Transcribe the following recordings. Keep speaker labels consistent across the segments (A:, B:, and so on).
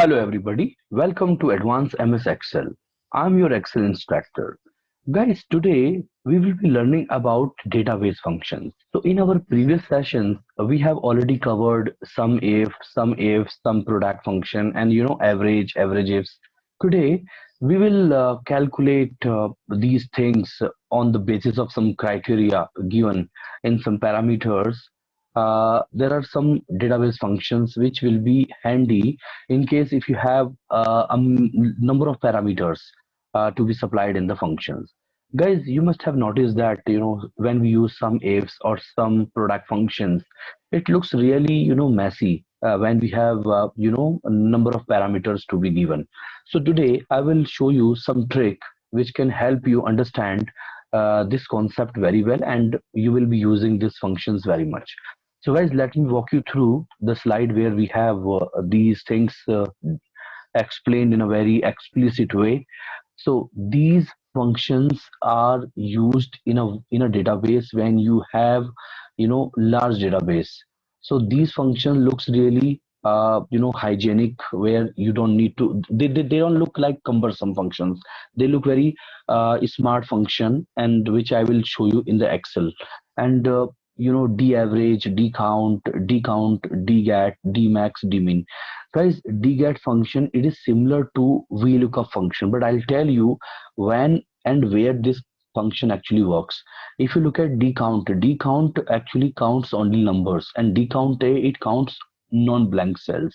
A: Hello everybody, welcome to Advanced MS Excel. I'm your Excel instructor. Guys, today we will be learning about database functions. So in our previous sessions, we have already covered some product function and average ifs. Today we will calculate these things on the basis of some criteria given in some parameters. There are some database functions which will be handy in case if you have number of parameters to be supplied in the functions. Guys, you must have noticed that when we use some ifs or some product functions, it looks really messy when we have a number of parameters to be given. So today I will show you some trick which can help you understand this concept very well, and you will be using these functions very much. So guys, let me walk you through the slide where we have these things explained in a very explicit way. So these functions are used in a database when you have large database. So these functions looks really hygienic, where you don't need to they don't look like cumbersome functions. They look very smart function, and which I will show you in the Excel. And daverage, decount, dgat, dmax, dmin. Guys, dgat function, it is similar to VLOOKUP function, but I'll tell you when and where this function actually works. If you look at decount actually counts only numbers, and decount a, it counts non-blank cells.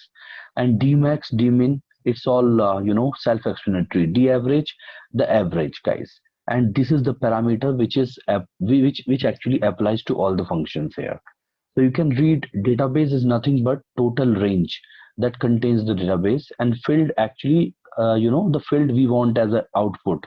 A: And dmax, dmin, it's all self-explanatory. Daverage, the average, guys. And this is the parameter which is which actually applies to all the functions here. So you can read database is nothing but total range that contains the database, and field actually the field we want as an output.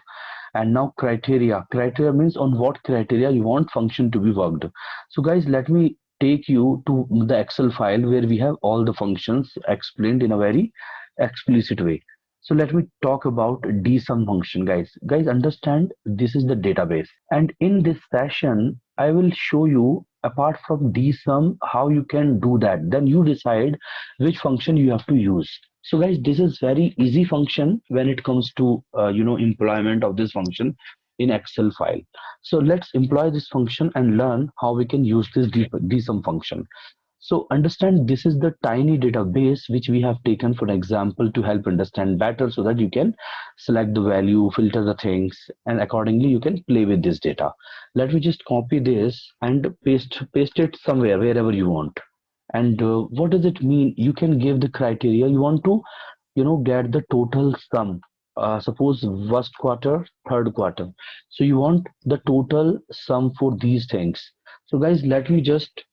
A: And now criteria means on what criteria you want function to be worked. So guys, let me take you to the Excel file where we have all the functions explained in a very explicit way. So let me talk about dsum function. Guys, understand this is the database, and in this session I will show you, apart from dsum, how you can do that. Then you decide which function you have to use. So guys, this is very easy function when it comes to employment of this function in Excel file. So let's employ this function and learn how we can use this dsum function. So understand, this is the tiny database which we have taken for example to help understand better, so that you can select the value, filter the things, and accordingly you can play with this data. Let me just copy this and paste it somewhere wherever you want. And what does it mean? You can give the criteria you want to get the total sum. Suppose first quarter, third quarter, so you want the total sum for these things. So guys, let me just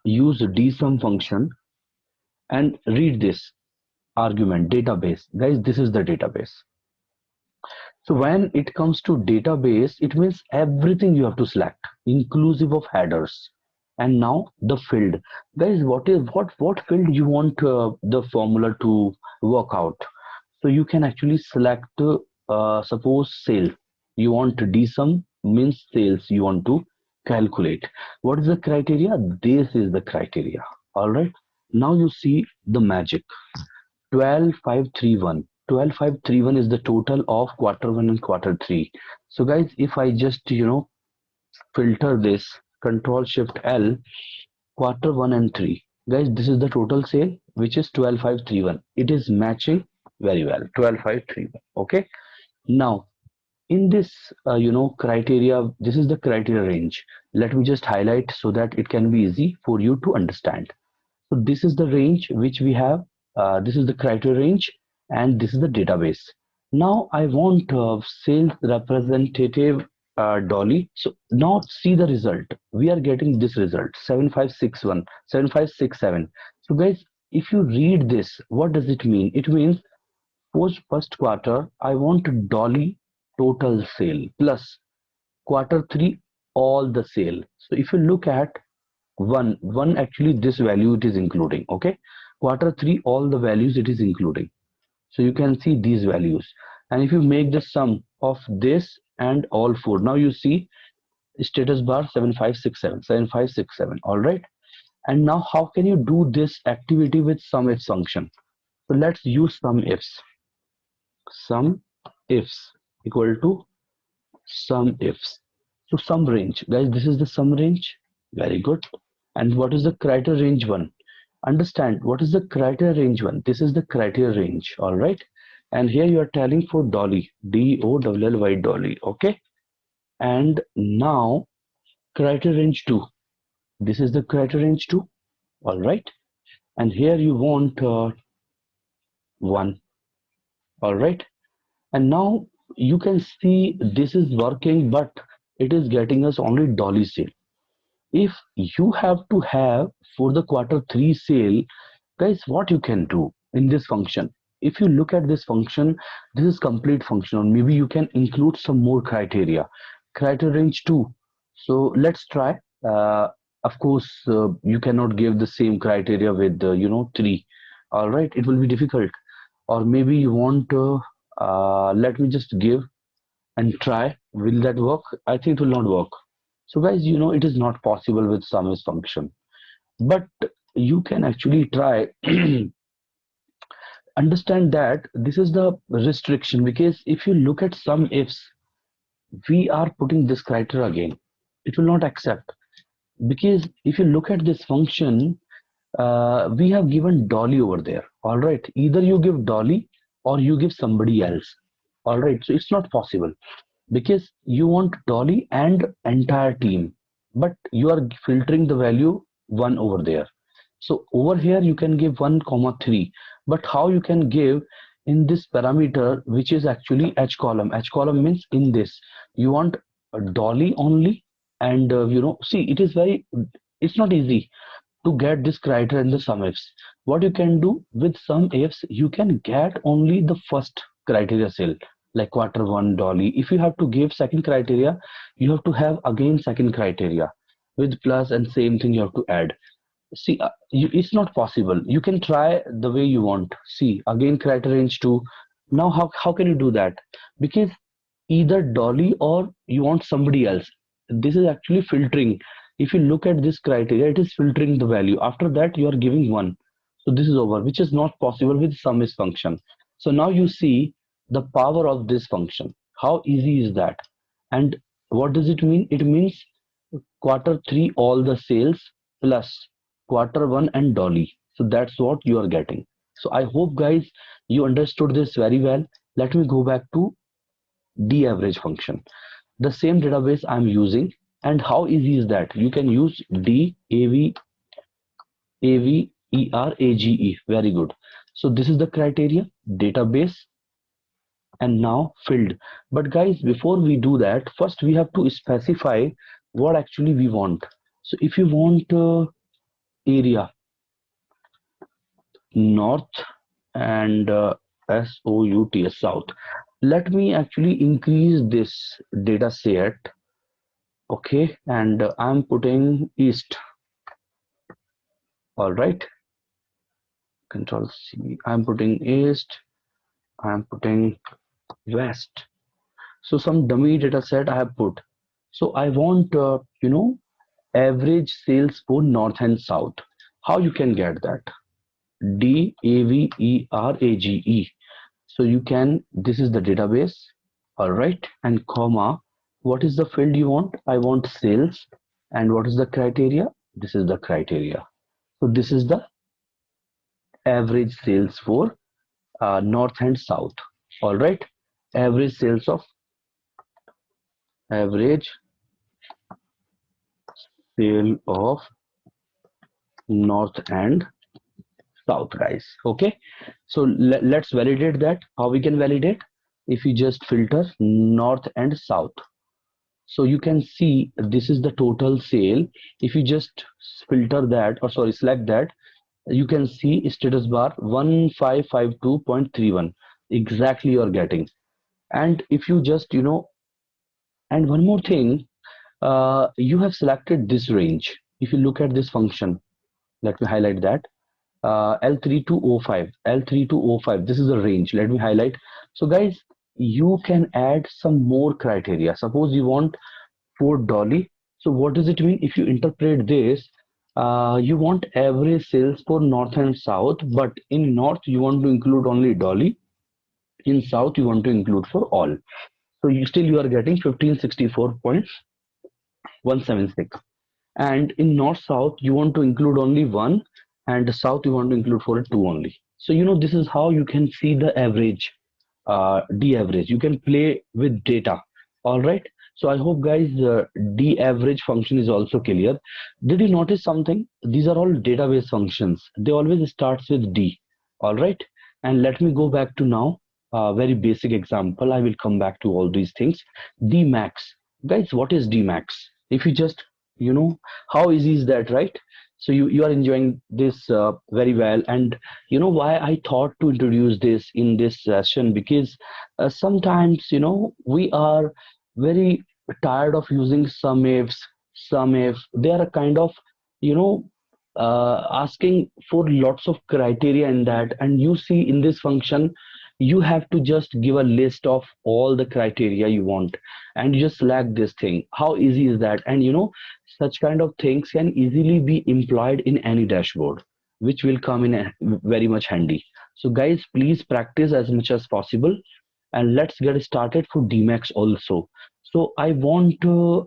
A: use dsum function and read this argument, database. Guys, this is the database. So when it comes to database, it means everything you have to select, inclusive of headers. And now the field. Guys, what field you want the formula to work out? So you can actually select suppose sale. You want dsum means sales you want to calculate. What is the criteria? This is the criteria. All right. Now you see the magic. 12531. 12531 is the total of quarter 1 and quarter 3. So guys, if I just filter this, control shift L, quarter 1 and 3, guys, this is the total sale, which is 12531. It is matching very well, 12531. Okay. Now in this criteria, this is the criteria range. Let me just highlight so that it can be easy for you to understand. So this is the range which we have. This is the criteria range, and this is the database. Now I want sales representative Dolly. So now see the result. We are getting this result, 7561, 7567. So guys, if you read this, what does it mean? It means post first quarter, I want Dolly total sale plus quarter 3 all the sale. So if you look at one actually this value it is including. Okay, quarter 3 all the values it is including. So you can see these values, and if you make the sum of this and all four, now you see status bar 7567, 7567. All right. And now how can you do this activity with sum if function? So let's use sum ifs. Sum ifs equal to sum ifs. So sum range, guys, this is the sum range. Very good. And what is the criteria range one? Understand what is the criteria range one? This is the criteria range, all right. And here you are telling for dolly, DOLLY dolly, okay. And now criteria range two. This is the criteria range two, all right. And here you want one, all right. And now you can see this is working, but it is getting us only dolly sale. If you have to have for the quarter three sale, guys, what you can do in this function, if you look at this function, this is complete function, or maybe you can include some more criteria range 2. So let's try. Of course, you cannot give the same criteria with 3. All right, it will be difficult. Or maybe you want let me just give and try. Will that work? I think it will not work. So guys, it is not possible with sum is function, but you can actually try. Understand that this is the restriction, because if you look at sum ifs, we are putting this criteria again, it will not accept. Because if you look at this function, we have given dolly over there, all right. Either you give dolly or you give somebody else, all right. So it's not possible, because you want dolly and entire team, but you are filtering the value 1 over there. So over here you can give 1 comma 3, but how you can give in this parameter, which is actually h column. H column means in this you want a dolly only. And see, it's not easy to get this criteria in the sum ifs. What you can do with sum ifs, you can get only the first criteria cell, like quarter one dolly. If you have to give second criteria, you have to have again second criteria with plus, and same thing you have to add. See, it's not possible. You can try the way you want. See, again criteria range 2. Now how can you do that? Because either dolly or you want somebody else. This is actually filtering. If you look at this criteria, it is filtering the value. After that you are giving 1. So this is over, which is not possible with sum is function. So now you see the power of this function. How easy is that? And what does it mean? It means quarter 3 all the sales plus quarter 1 and dolly. So that's what you are getting. So I hope guys you understood this very well. Let me go back to d average function, the same database I'm using. And how easy is that? You can use DAVERAGE. Very good. So this is the criteria database, and now filled. But guys, before we do that, first we have to specify what actually we want. So if you want area north and south, let me actually increase this data set. Okay, and I'm putting east, all right. Control C. I'm putting east, I'm putting west. So some dummy data set I have put. So I want average sales for north and south. How you can get that? DAVERAGE. So you can, this is the database, all right, and comma, what is the field you want? I want sales. And what is the criteria? This is the criteria. So this is the average sales for north and south, all right. Average sales of average sale of north and south, guys. Okay, so let's validate that. How we can validate? If you just filter north and south, so you can see this is the total sale. If you just filter that, or sorry, select that, you can see status bar 1552.31 exactly you are getting. And if you just and one more thing, you have selected this range. If you look at this function, let me highlight that. L3 to O5, L3 to O5, this is the range. Let me highlight. So guys, you can add some more criteria. Suppose you want for dolly. So what does it mean? If you interpret this, You want average sales for north and south, but in north you want to include only Dolly, in south you want to include for all. So you are getting 1564.176. And in north south you want to include only one, and the south you want to include for two only. So this is how you can see the average, d average. You can play with data. All right. So I hope guys, d average function is also clear. Did you notice something? These are all database functions. They always starts with d. All right. And let me go back to now very basic example. I will come back to all these things. D max, guys, what is d max? If you just you know how easy is that, right? So you are enjoying this very well. And why I thought to introduce this in this session, because sometimes we are very tired of using some if they are a kind of you know asking for lots of criteria in that. And you see in this function you have to just give a list of all the criteria you want, and you just select this thing. How easy is that? And such kind of things can easily be employed in any dashboard, which will come in very much handy. So guys, please practice as much as possible, and let's get started for dmax also. So I want to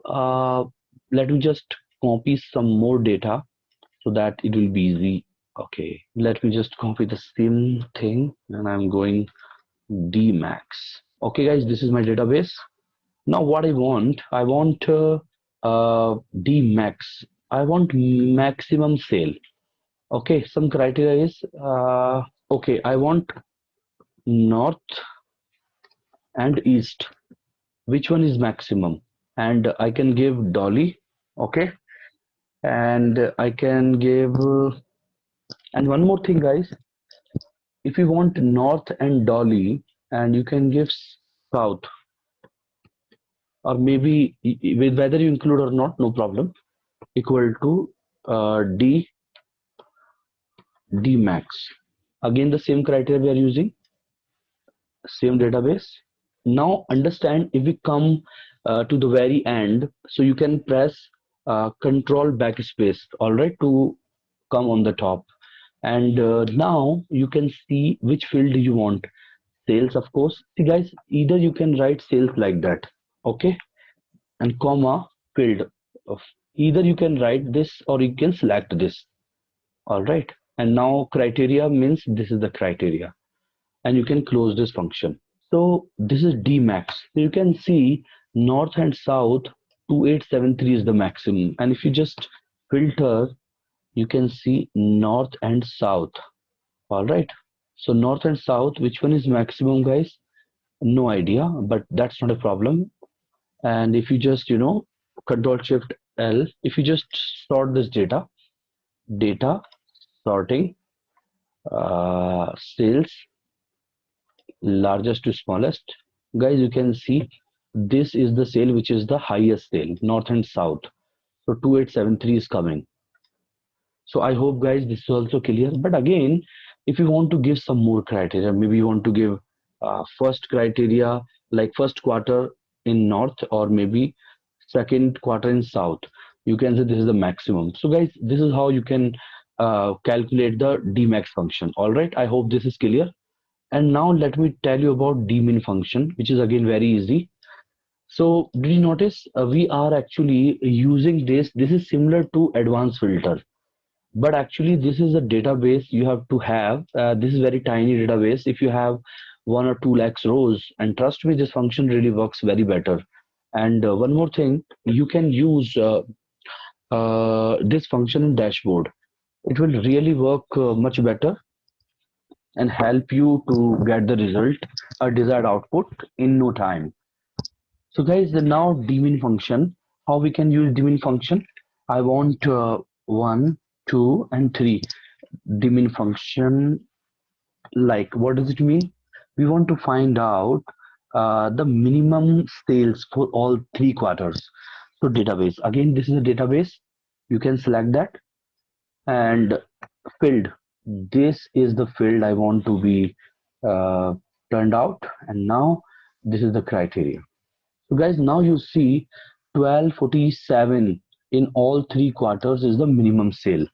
A: let me just copy some more data so that it will be easy. Okay, let me just copy the same thing, and I'm going dmax. Okay guys, this is my database. Now what I want dmax. I want maximum sale. Okay, some criteria is okay, I want north and east. Which one is maximum? And I can give Dolly. Okay, and I can give and one more thing guys, if you want north and Dolly, and you can give south, or maybe with whether you include or not, no problem, equal to d dmax. Again the same criteria we are using, same database. Now understand, if we come to the very end, so you can press control backspace, all right, to come on the top. And now you can see which field you want. Sales, of course. See guys, either you can write sales like that, okay, and comma field of, either you can write this or you can select this. All right. And now criteria means this is the criteria, and you can close this function. So this is dmax. So you can see north and south 2873 is the maximum. And if you just filter, you can see north and south. All right. So north and south, which one is maximum, guys? No idea, but that's not a problem. And if you just, control shift L, if you just sort this data sorting, sales, largest to smallest, guys, you can see this is the sale which is the highest sale, north and south. So 2873 is coming. So I hope guys this is also clear. But again, if you want to give some more criteria, maybe you want to give first criteria like first quarter in north, or maybe second quarter in south, you can say this is the maximum. So guys, this is how you can calculate the dmax function. All right, I hope this is clear. And now let me tell you about dmin function, which is again very easy. So did you notice we are actually using this? This is similar to advanced filter, but actually this is a database you have to have. This is very tiny database. If you have 1 or 2 lakhs rows, and trust me, this function really works very better. And one more thing, you can use this function in dashboard. It will really work much better and help you to get the result or desired output in no time. So guys, now dmin function, how we can use dmin function? I want 1, 2 and 3 dmin function. Like, what does it mean? We want to find out the minimum sales for all 3 quarters. So database, again this is a database, you can select that. And field, this is the field I want to be turned out. And now this is the criteria. So guys, now you see 1247 in all 3 quarters is the minimum sale.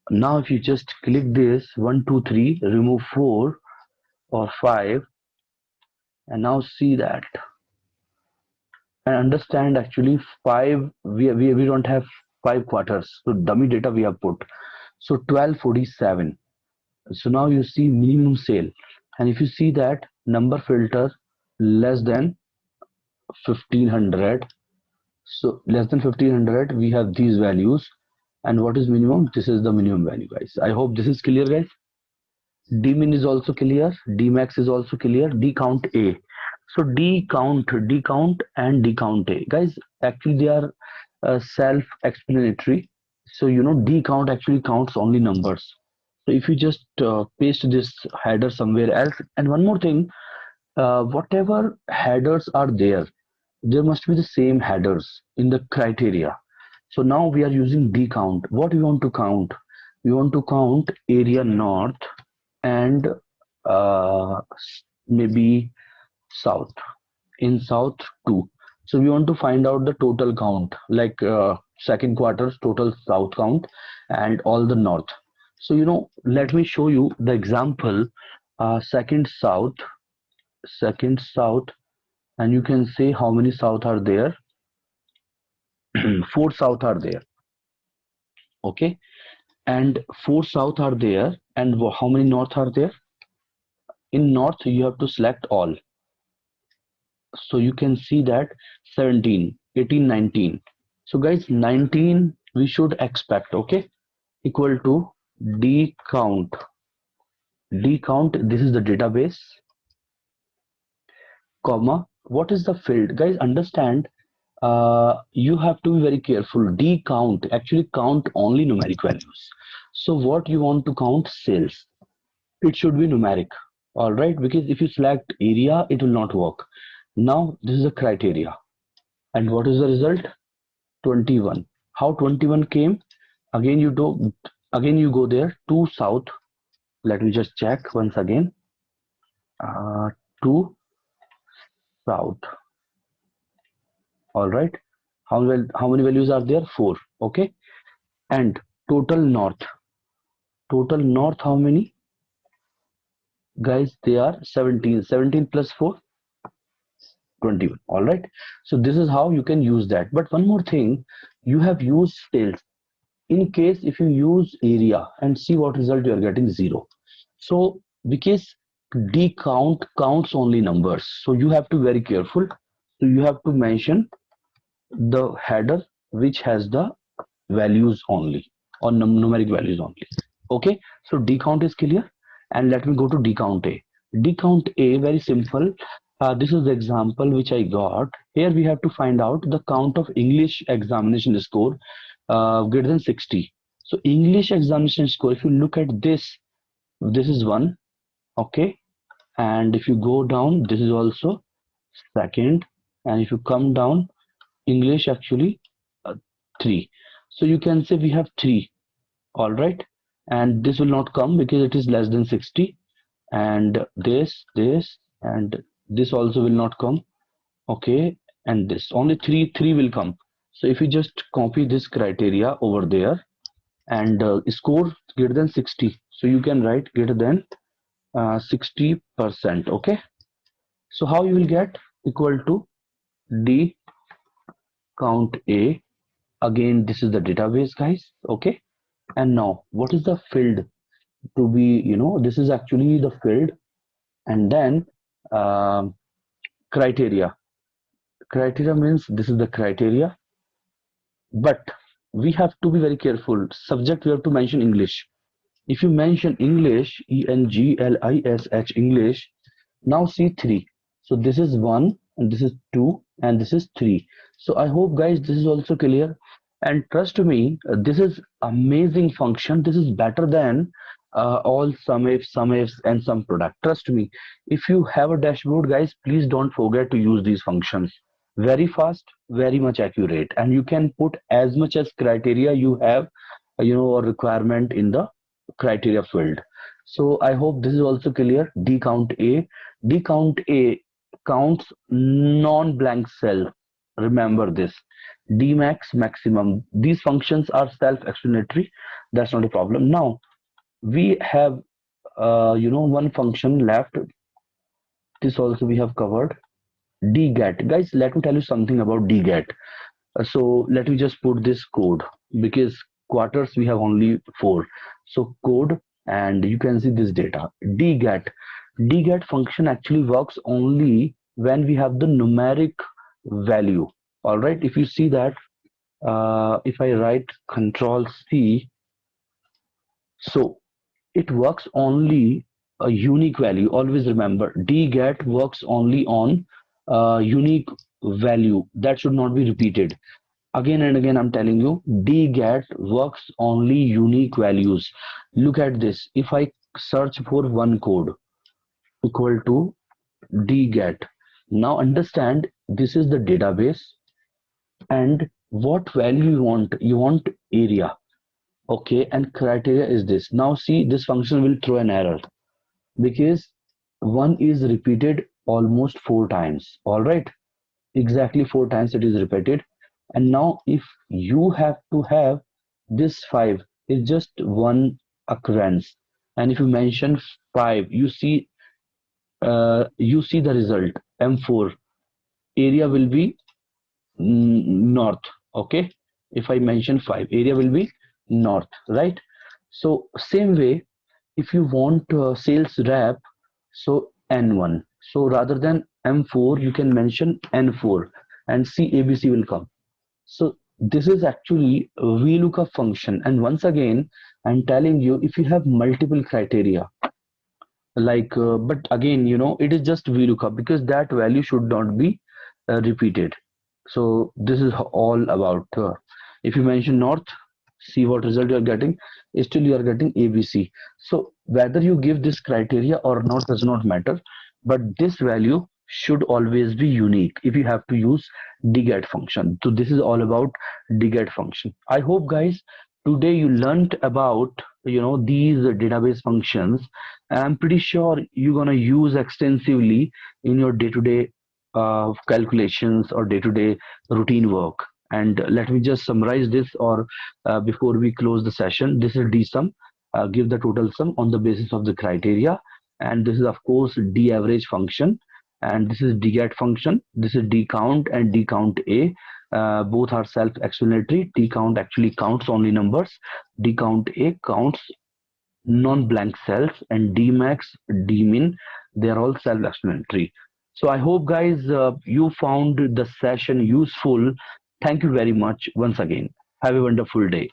A: Now if you just click this 1 2 3, remove 4 or 5, and now see that and understand actually 5, we don't have 5 quarters, so dummy data we have put. So 1247. So now you see minimum sale, and if you see that number filter less than 1500, so less than 1500 we have these values. And what is minimum? This is the minimum value, guys. I hope this is clear, guys. Dmin is also clear, dmax is also clear, decount a. So decount and decount a, guys, actually they are self explanatory. So you know decount actually counts only numbers. So if you just paste this header somewhere else, and one more thing, whatever headers are there, there must be the same headers in the criteria. So now we are using decount. What we want to count? We want to count area north and maybe south. In south too. So we want to find out the total count, like second quarter's total south count and all the north. So you know, let me show you the example. Second south, and you can say how many south are there. 4 south are there, okay, and 4 south are there, and how many north are there? In north you have to select all. So you can see that 17, 18, 19. So guys, 19 we should expect, okay, equal to d count. D count, this is the database, comma, what is the field? Guys, understand, you have to be very careful. D count actually count only numeric values. So what you want to count? Sales. It should be numeric. All right, because if you select area, it will not work. Now this is a criteria, and what is the result? 21. How 21 came? Again you do, again you go there to south. Let me just check once again. To south. All right. How many values are there? 4. Okay. And total north. Total north how many? Guys, they are 17. 17 plus 4, 21. All right. So this is how you can use that. But one more thing, you have used sales. In case if you use area and see what result you are getting, 0. So because D count counts only numbers, so you have to be very careful. So you have to mention the header which has the values only, or numeric values only. Okay, so decount is clear, and let me go to decount a. Decount a, very simple. This is the example which I got. Here we have to find out the count of English examination score greater than 60. So English examination score, if you look at this, this is 1, okay, and if you go down, this is also second, and if you come down, English actually 3. So you can say we have 3. All right, and this will not come because it is less than 60, and this and this also will not come, okay, and this only 3 will come. So if you just copy this criteria over there, and score greater than 60, so you can write greater than 60%, okay. So how you will get? Equal to d count a. Again, this is the database, guys, okay. And now what is the field to be, you know, this is actually the field, and then um criteria means this is the criteria, but we have to be very careful. Subject, we have to mention English. If you mention English, English, English, now see 3. So this is 1, and this is 2, and this is 3. So I hope, guys, this is also clear. And trust me, this is amazing function. This is better than all sum ifs and sum product. Trust me, if you have a dashboard, guys, please don't forget to use these functions. Very fast, very much accurate, and you can put as much as criteria you have, you know, or requirement in the criteria field. So I hope this is also clear. Decount a. Decount a counts non-blank cell. Remember this. dmax maximum. These functions are self-explanatory. That's not a problem. Now we have one function left. This also we have covered. Dget. Guys, let me tell you something about dget. So let me just put this code, because quarters we have only 4. So code, and you can see this data. Dget. Dget function actually works only when we have the numeric value. All right. If you see that, if I write Control C, so it works only a unique value. Always remember, dget works only on unique value. That should not be repeated. Again and again, I'm telling you, dget works only unique values. Look at this. If I search for one code equal to dget, now understand this is the database, and what value you want? You want area. Okay, and criteria is this. Now see, this function will throw an error because one is repeated almost 4 times. All right, exactly 4 times it is repeated. And now if you have to have this 5 is just one occurrence, and if you mention 5, you see the result M4, area will be north. Okay, if I mention 5, area will be north, right? So same way, if you want sales rep, so N1, so rather than M4 you can mention N4, and see ABC will come. So this is actually a VLOOKUP function. And once again, I'm telling you, if you have multiple criteria, like, but again, it is just VLOOKUP, because that value should not be repeated. So this is all about, if you mention north, see what result you are getting. Still you are getting ABC. So whether you give this criteria or not does not matter, but this value should always be unique if you have to use dget function. So this is all about dget function. I hope guys today you learned about these database functions. I'm pretty sure you're gonna use extensively in your day-to-day calculations or day-to-day routine work. And let me just summarize this, or before we close the session. This is dsum, give the total sum on the basis of the criteria, and this is of course daverage function, and this is dget function. This is dcount and dcount a. Both are self-explanatory. Dcount actually counts only numbers. Dcount a counts non-blank cells, and dmax, dmin, they are all self-explanatory. So I hope guys you found the session useful. Thank you very much once again. Have a wonderful day.